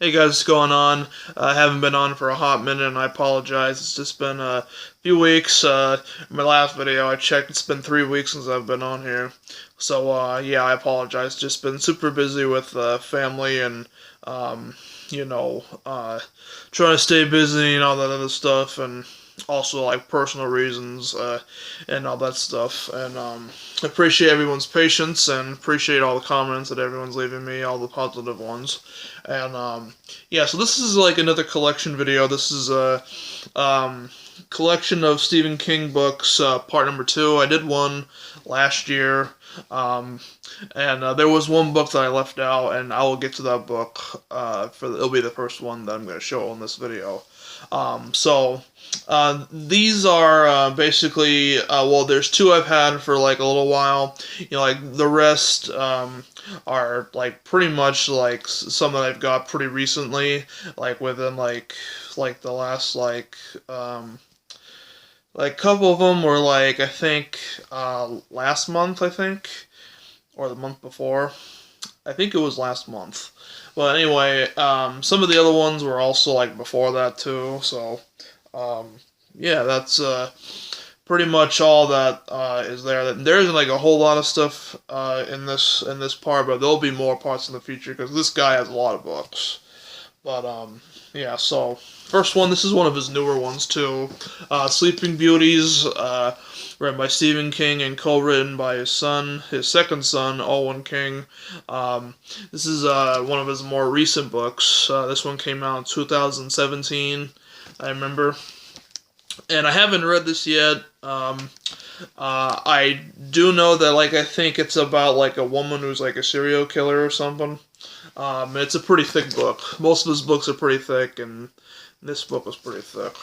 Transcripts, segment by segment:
Hey guys, what's going on? I haven't been on for a hot minute and I apologize. It's just been a few weeks. My last video I checked, it's been 3 weeks since I've been on here. So, yeah, I apologize. Just been super busy with family and, um, you know, trying to stay busy and all that other stuff. And also, like, personal reasons and all that stuff. And appreciate everyone's patience and appreciate all the comments that everyone's leaving me, all the positive ones. And yeah, so this is like another collection video. This is a collection of Stephen King books, part number 2. I did one last year, um, and there was one book that I left out, and I will get to that book. It'll be the first one that I'm going to show in this video. These are basically well, there's two I've had for like a little while. You know, like the rest are like pretty much like some that I've got pretty recently, like within like the last like couple of them were like I think last month I think or the month before. I think it was last month. But anyway, some of the other ones were also like before that too. So yeah, that's pretty much all that is there. There isn't like a whole lot of stuff in this part, but there'll be more parts in the future because this guy has a lot of books. But yeah. So first one, this is one of his newer ones too. Sleeping Beauties, read by Stephen King and co-written by his second son, Owen King. This is one of his more recent books. This one came out in 2017. I remember. And I haven't read this yet. I do know that, like, I think it's about, like, a woman who's, like, a serial killer or something. It's a pretty thick book. Most of his books are pretty thick, and this book was pretty thick.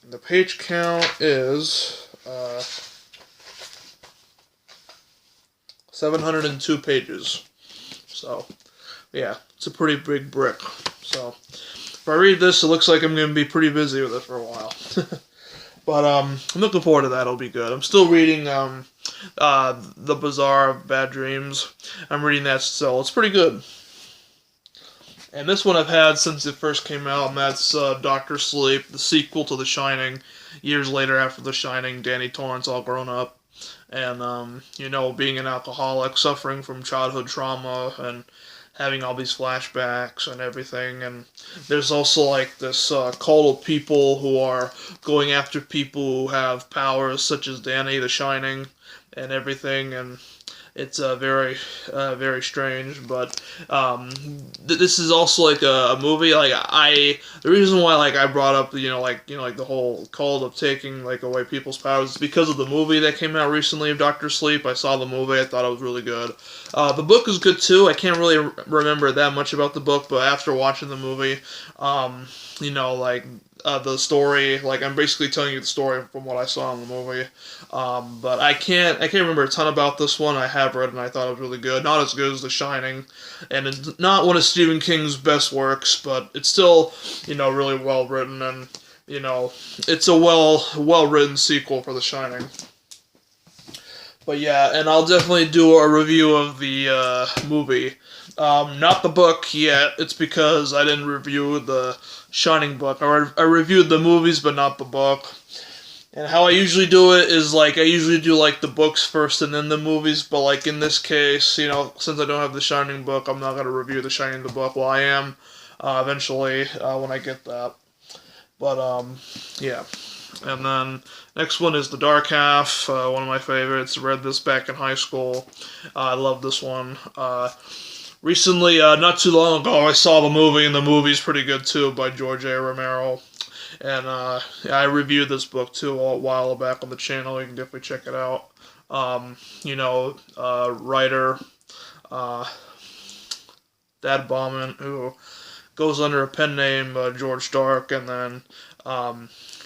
The page count is 702 pages. So, yeah, it's a pretty big brick. So, if I read this, it looks like I'm going to be pretty busy with it for a while. But I'm looking forward to that. It'll be good. I'm still reading The Bazaar of Bad Dreams. I'm reading that still. It's pretty good. And this one I've had since it first came out, and that's Doctor Sleep, the sequel to The Shining. Years later after The Shining, Danny Torrance all grown up. And, you know, being an alcoholic, suffering from childhood trauma, and having all these flashbacks and everything. And there's also like this cult of people who are going after people who have powers, such as Danny the Shining and everything. And it's very strange. But this is also like a movie. Like the reason why like I brought up like the whole cult of taking like away people's powers is because of the movie that came out recently of Doctor Sleep. I saw the movie. I thought it was really good. The book is good too. I can't really remember that much about the book, but after watching the movie, like the story, like I'm basically telling you the story from what I saw in the movie. But I can't remember a ton about this one. I have read it and I thought it was really good. Not as good as The Shining, and it's not one of Stephen King's best works, but it's still really well written, and it's a well written sequel for The Shining. But yeah, and I'll definitely do a review of the movie. Not the book yet. It's because I didn't review the Shining book. I reviewed the movies, but not the book. And how I usually do it is, like, I usually do, like, the books first and then the movies. But, like, in this case, since I don't have the Shining book, I'm not going to review the Shining the book. Well, I am eventually when I get that. But, yeah. And then next one is The Dark Half, one of my favorites. Read this back in high school. I love this one. Recently, not too long ago, I saw the movie, and the movie's pretty good too, by George A. Romero. And I reviewed this book too a while back on the channel. You can definitely check it out. Writer Dad Bauman, who goes under a pen name George Dark, and then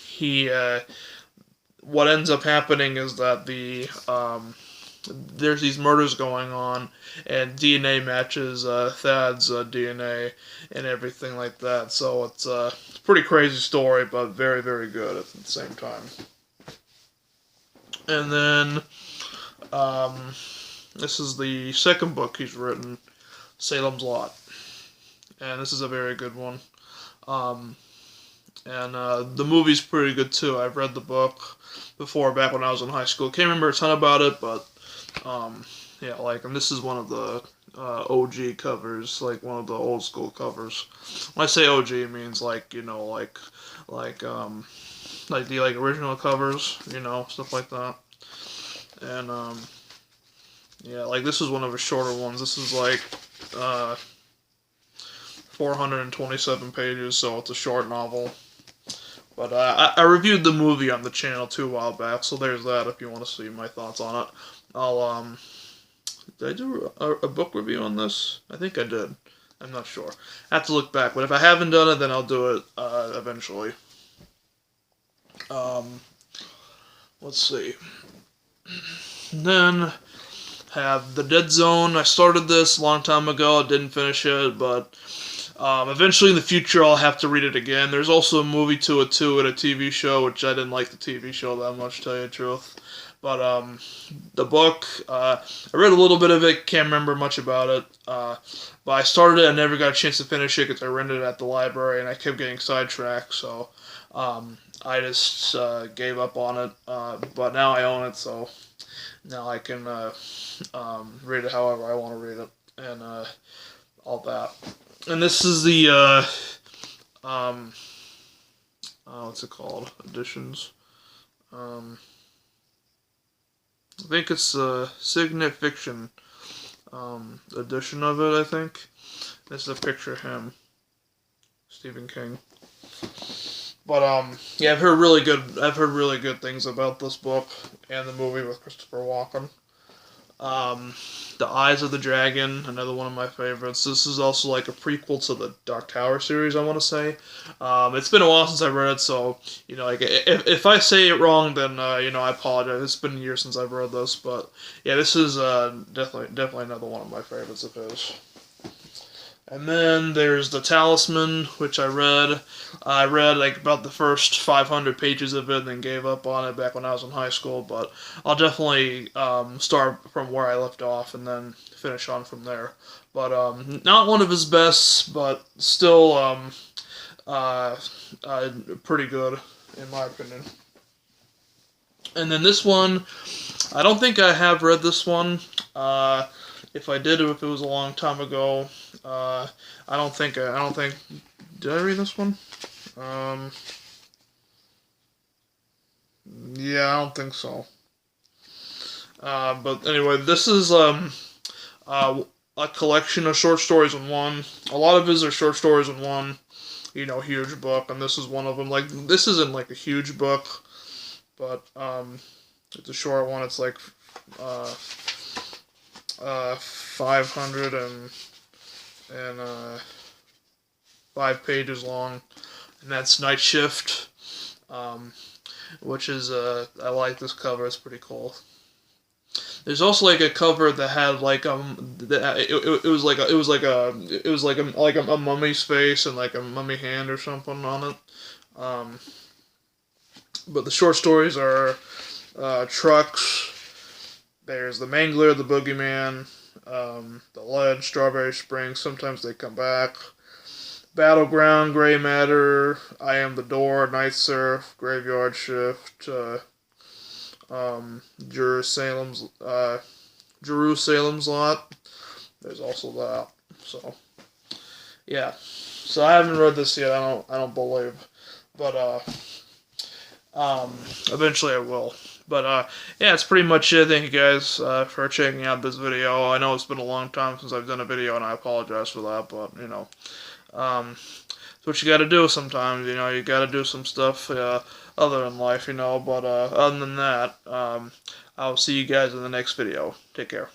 he what ends up happening is that there's these murders going on, and DNA matches Thad's DNA and everything like that. So it's a pretty crazy story, but very, very good at the same time. And then this is the second book he's written. Salem's Lot, and this is a very good one. And the movie's pretty good too. I've read the book before, back when I was in high school. Can't remember a ton about it, but yeah, like, and this is one of the OG covers, like one of the old school covers. When I say OG, it means like, you know, like the like original covers, you know, stuff like that. And yeah, like this is one of the shorter ones. This is like 427 pages, so it's a short novel. But I reviewed the movie on the channel too a while back, so there's that if you want to see my thoughts on it. I'll did I do a book review on this? I think I did. I'm not sure. I have to look back, but if I haven't done it, then I'll do it eventually. Let's see. Then have The Dead Zone. I started this a long time ago. I didn't finish it, but eventually in the future I'll have to read it again. There's also a movie to it too, and a TV show, which I didn't like the TV show that much, to tell you the truth. But the book, I read a little bit of it, can't remember much about it. But I started it, I never got a chance to finish it because I rented it at the library, and I kept getting sidetracked, so I just gave up on it. But now I own it, so now I can read it however I want to read it, and all that. And this is the, what's it called? Editions. I think it's the Signet Fiction edition of it, I think. This is a picture of him, Stephen King. But yeah, I've heard really good things about this book and the movie with Christopher Walken. The Eyes of the Dragon, another one of my favorites. This is also like a prequel to the Dark Tower series, I want to say. It's been a while since I read it, so, you know, like, if I say it wrong, then, you know, I apologize. It's been years since I've read this, but, yeah, this is definitely another one of my favorites of his. And then there's The Talisman, which I read. I read like about the first 500 pages of it and then gave up on it back when I was in high school. But I'll definitely start from where I left off and then finish on from there. But not one of his best, but still pretty good in my opinion. And then this one, I don't think I have read this one. If I did, if it was a long time ago, I don't think. Did I read this one? Yeah, I don't think so. But anyway, this is a collection of short stories in one. A lot of his are short stories in one, you know, huge book, and this is one of them. Like, this isn't like a huge book, but it's a short one. It's like 505 pages long, and that's Night Shift, which is I like this cover. It's pretty cool. There's also like a cover that had like it was like a mummy's face and like a mummy hand or something on it. But the short stories are Trucks. There's the Mangler, the Boogeyman, the Ledge, Strawberry Spring, Sometimes They Come Back, Battleground, Gray Matter, I Am the Door, Night Surf, Graveyard Shift, Jerusalem's Lot. There's also that. So yeah. So I haven't read this yet. I don't believe, but eventually I will. But yeah, that's pretty much it. Thank you guys for checking out this video. I know it's been a long time since I've done a video, and I apologize for that. But you know, it's what you got to do sometimes. You know, you got to do some stuff other in life. You know, but other than that, I'll see you guys in the next video. Take care.